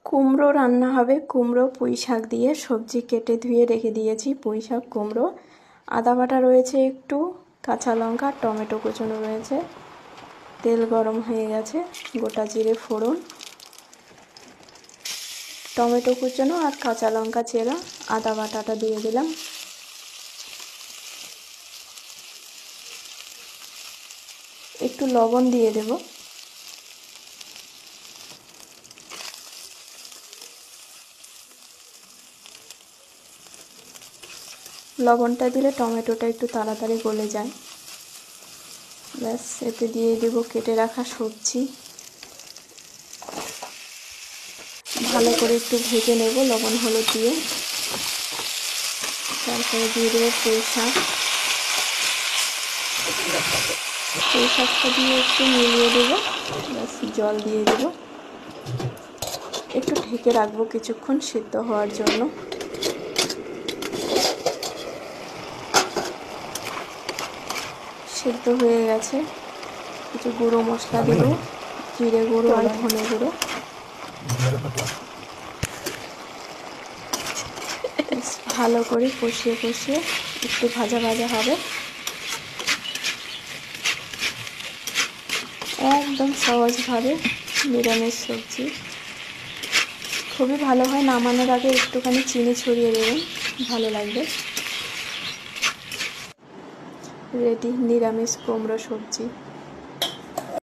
কুমড়ো রান্না হবে। কুমড়ো পুঁই শাক দিয়ে সবজি কেটে ধুয়ে রেখে দিয়েছি। পুঁই শাক, কুমড়ো, আদা বাটা রয়েছে একটু, কাঁচা লঙ্কা, টমেটো কুচনো রয়েছে। তেল গরম হয়ে গেছে, গোটা জিরে ফোড়ন, টমেটো কুচনো আর কাঁচা লঙ্কা চেরা, আদা বাটাটা দিয়ে দিলাম। একটু লবণ দিয়ে দেব। লবণটা দিলে টমেটোটা একটু তাড়াতাড়ি গলে যায়। ব্যাস, এতে দিয়ে দেব কেটে রাখা সবজি। ভালো করে একটু ভেজে নেব লবণ হলুদ দিয়ে। তারপরে দিয়ে দেবো পুঁই শাক। পুঁই শাকটা দিয়ে একটু মিলিয়ে দেবো। ব্যাস, জল দিয়ে দেবো। একটু ঢেকে রাখবো কিছুক্ষণ সিদ্ধ হওয়ার জন্য। সিদ্ধ হয়ে গেছে। কিছু গুঁড়ো মশলা দেব, জিরে গুঁড়ো আর ধনে গুঁড়ো। ভালো করে কষিয়ে কষিয়ে একটু ভাজা ভাজা হবে। একদম সহজভাবে নিরামিষ সবজি, খুবই ভালো হয়। নামানোর আগে একটুখানি চিনি ছড়িয়ে দেবেন, ভালো লাগবে। রেডি নিরামিষ কুমড়ো সবজি।